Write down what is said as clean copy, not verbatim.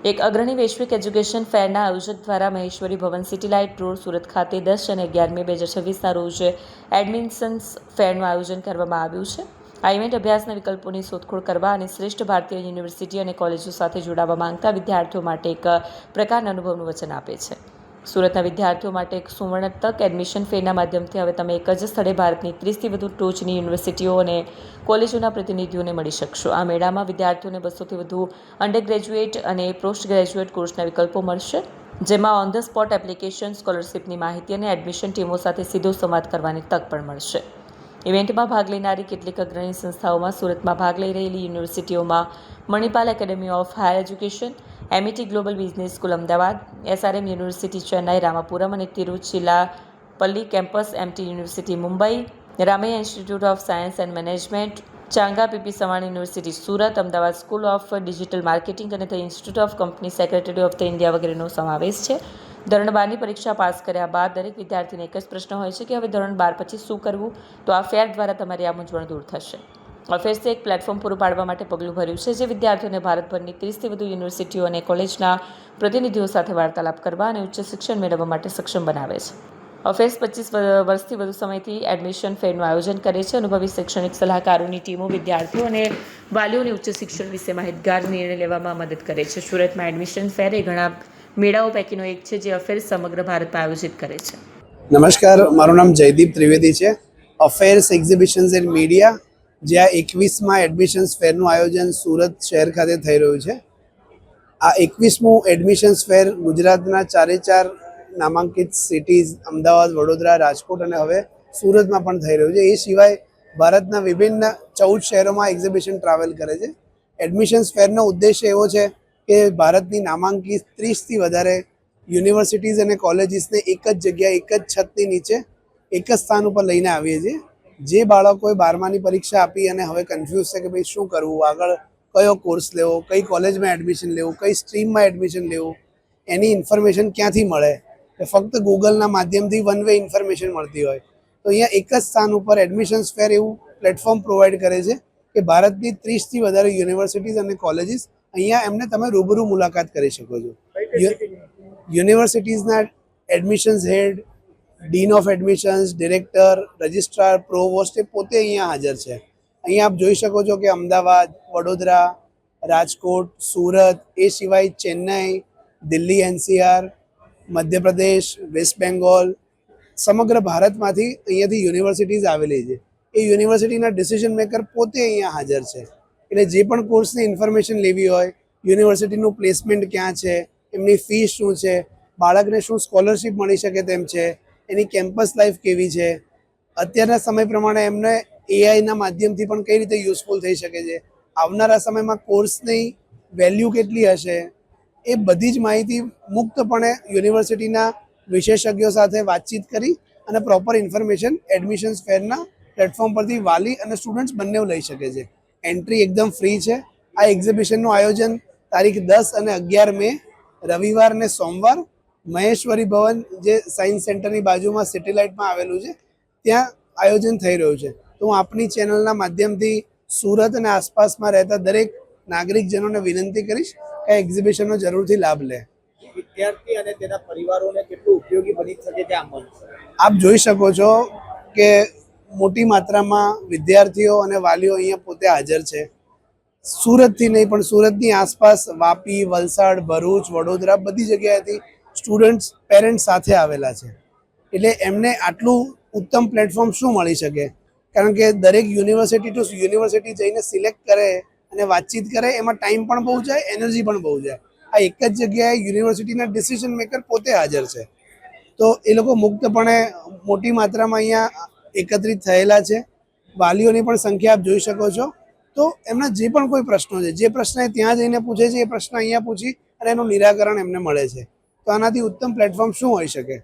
એક અગ્રણી વૈશ્વિક એજ્યુકેશન ફેરના આયોજક દ્વારા મહેશ્વરી ભવન સિટી લાઇટ રોડ સુરત ખાતે 10 અને 11 મે 2026ના રોજ એડમિશન્સ ફેરનું આયોજન કરવામાં આવ્યું છે. આ ઇવેન્ટ અભ્યાસના વિકલ્પોની શોધખોળ કરવા અને શ્રેષ્ઠ ભારતીય યુનિવર્સિટી અને કોલેજો સાથે જોડાવા માંગતા વિદ્યાર્થીઓ માટે એક પ્રકારના અનુભવનું વચન આપે છે. સુરતના વિદ્યાર્થીઓ માટે એક સુવર્ણ તક. એડમિશન ફેરના માધ્યમથી હવે તમે એક જ સ્થળે ભારતની 30થી વધુ ટોચની યુનિવર્સિટીઓ અને કોલેજોના પ્રતિનિધિઓને મળી શકશો. આ મેળામાં વિદ્યાર્થીઓને 200થી વધુ અંડર ગ્રેજ્યુએટ અને પોસ્ટ ગ્રેજ્યુએટ કોર્સના વિકલ્પો મળશે, જેમાં ઓન ધ સ્પોટ એપ્લિકેશન, સ્કોલરશિપની માહિતી અને એડમિશન ટીમો સાથે સીધો સંવાદ કરવાની તક પણ મળશે. ઇવેન્ટમાં ભાગ લેનારી કેટલીક અગ્રણી સંસ્થાઓમાં સુરતમાં ભાગ લઈ રહેલી યુનિવર્સિટીઓમાં Manipal academy of higher education, MET global business school Ahmedabad, SRM university Chennai Ramapuram અને Tiruchirappalli campus, MT university Mumbai, Ramaiah institute of science and management, Changa PP Savani university Surat, Ahmedabad school of digital marketing અને the institute of company secretary of the India વગેરેનો સમાવેશ છે. ધોરણ 12ની પરીક્ષા pass કર્યા બાદ દરેક વિદ્યાર્થીને એક જ પ્રશ્ન હોય છે કે હવે ધોરણ 12 પછી શું કરવું? તો આ ફેર દ્વારા તમારી આ મૂંઝવણ દૂર થશે. અફેર્સે એક પ્લેટફોર્મ પૂરું પાડવા માટે પગલું ભર્યું છે, જે વિદ્યાર્થીઓને ભારતભરની 30થી વધુ યુનિવર્સિટીઓ અને કોલેજના પ્રતિનિધિઓ સાથે વાર્તાલાપ કરવા અને ઉચ્ચ શિક્ષણ મેળવવા માટે સક્ષમ બનાવે છે. અફેર્સ 25 વર્ષથી વધુ સમયથી એડમિશન ફેરનું આયોજન કરે છે. અનુભવી શૈક્ષણિક સલાહકારોની ટીમો વિદ્યાર્થીઓ અને વાલીઓને ઉચ્ચ શિક્ષણ વિશે માહિતગાર નિર્ણય લેવામાં મદદ કરે છે. સુરતમાં એડમિશન ફેર એ ઘણા મેળાઓ પૈકીનો એક છે, જે અફેર્સ સમગ્ર ભારતમાં આયોજિત કરે છે. નમસ્કાર, મારું નામ જયદીપ ત્રિવેદી છે. અફેર્સ એક્ઝિબિશન્સ એન્ડ મીડિયા, જ્યાં 21માં એડમિશન્સ ફેરનું આયોજન સુરત શહેર ખાતે થઈ રહ્યું છે. આ 21મું એડમિશન્સ ફેર ગુજરાતના 4 નામાંકિત સિટીઝ અમદાવાદ, વડોદરા, રાજકોટ અને હવે સુરતમાં પણ થઈ રહ્યું છે. એ સિવાય ભારતના વિભિન્ન 14 શહેરોમાં એક્ઝિબિશન ટ્રાવેલ કરે છે. એડમિશન્સ ફેરનો ઉદ્દેશ્ય એવો છે કે ભારતની નામાંકિત 30થી વધારે યુનિવર્સિટીઝ અને કોલેજીસને એક જ જગ્યાએ, એક જ છતની નીચે, એક જ સ્થાન ઉપર લઈને આવીએ છીએ. જે બાળકોએ 12માની પરીક્ષા આપી અને હવે કન્ફ્યુઝ છે કે ભાઈ શું કરવું, આગળ કયો કોર્સ લેવો, કઈ કોલેજમાં એડમિશન લેવું, કઈ સ્ટ્રીમમાં એડમિશન લેવું, એની ઇન્ફોર્મેશન ક્યાંથી મળે, ફક્ત ગૂગલના માધ્યમથી વન વે ઇન્ફોર્મેશન મળતી હોય, તો અહીંયા એક જ સ્થાન ઉપર એડમિશન્સ ફેર એવું પ્લેટફોર્મ પ્રોવાઈડ કરે છે કે ભારતની 30થી વધારે યુનિવર્સિટીઝ અને કોલેજીસ, અહીંયા એમને તમે રૂબરૂ મુલાકાત કરી શકો છો. યુનિવર્સિટીઝના admissions head, dean of admissions, director, registrar, provost એ પોતે અહીંયા હાજર છે. અહીંયા આપ જોઈ શકો છો કે અમદાવાદ, વડોદરા, રાજકોટ, સુરત, એ સિવાય ચેન્નઈ, દિલ્હી એનસીઆર, મધ્યપ્રદેશ, વેસ્ટ બેંગોલ, સમગ્ર ભારતમાંથી અહીંયાથી યુનિવર્સિટીઝ આવેલી છે. એ યુનિવર્સિટીના ડિસિઝન મેકર પોતે અહીંયા હાજર છે. એટલે જે પણ કોર્સની ઇન્ફોર્મેશન લેવી હોય, યુનિવર્સિટીનું પ્લેસમેન્ટ ક્યાં છે, એમની ફી શું છે, બાળકને શું સ્કોલરશિપ મળી શકે તેમ છે, એની કેમ્પસ લાઈફ કેવી છે, અત્યારના સમય પ્રમાણે એમને એઆઈના માધ્યમથી પણ કઈ રીતે યુઝફુલ થઈ શકે છે, આવનારા સમયમાં કોર્સની વેલ્યુ કેટલી હશે, એ બધી જ માહિતી મુક્તપણે યુનિવર્સિટીના વિશેષજ્ઞો સાથે વાતચીત કરી અને પ્રોપર ઇન્ફોર્મેશન એડમિશન્સ ફેરના પ્લેટફોર્મ પરથી વાલી અને સ્ટુડન્ટ્સ બંને લઈ શકે છે. એન્ટ્રી એકદમ ફ્રી છે. આ એક્ઝિબિશનનું આયોજન તારીખ 10 અને 11 મે રવિવાર અને સોમવાર મહેશ્વરી ભવન, જે સાયન્સ સેન્ટરની બાજુમાં સિટી લાઇટમાં આવેલું છે, ત્યાં આયોજન થઈ રહ્યું છે. તો હું આપની ચેનલના માધ્યમથી સુરત અને આસપાસમાં રહેતા દરેક નાગરિકજનોને વિનંતી કરીશ કે એક્ઝિબિશનનો જરૂરથી લાભ લે. વિદ્યાર્થી અને તેના પરિવારોને કેટલું ઉપયોગી બની શકે છે આ મંચ? આપ જોઈ શકો છો કે મોટી માત્રામાં વિદ્યાર્થીઓ અને વાલીઓ અહીંયા પોતે હાજર છે. સુરતથી નહીં પણ સુરતની આસપાસ વાપી, વલસાડ, ભરૂચ, વડોદરા બધી જગ્યાએથી સ્ટુડન્ટ્સ, પેરેન્ટ્સ સાથે આવેલા છે. એટલે એમને આટલું ઉત્તમ પ્લેટફોર્મ શું મળી શકે? કારણ કે દરેક યુનિવર્સિટી ટુ યુનિવર્સિટી જઈને સિલેક્ટ કરે અને વાતચીત કરે, એમાં ટાઈમ પણ બહુ જાય, એનર્જી પણ બહુ જાય. આ એક જ જગ્યાએ યુનિવર્સિટીના ડિસિઝન મેકર પોતે હાજર છે. તો એ લોકો મુક્તપણે મોટી માત્રામાં અહીંયા એકત્રિત થયેલા છે. વાલીઓની પણ સંખ્યા આપ જોઈ શકો છો. તો એમના જે પણ કોઈ પ્રશ્નો છે, જે પ્રશ્ન ત્યાં જઈને પૂછે છે, એ પ્રશ્ન અહીંયા પૂછી અને એનું નિરાકરણ એમને મળે છે. તો આનાથી ઉત્તમ પ્લેટફોર્મ શું હોઈ શકે?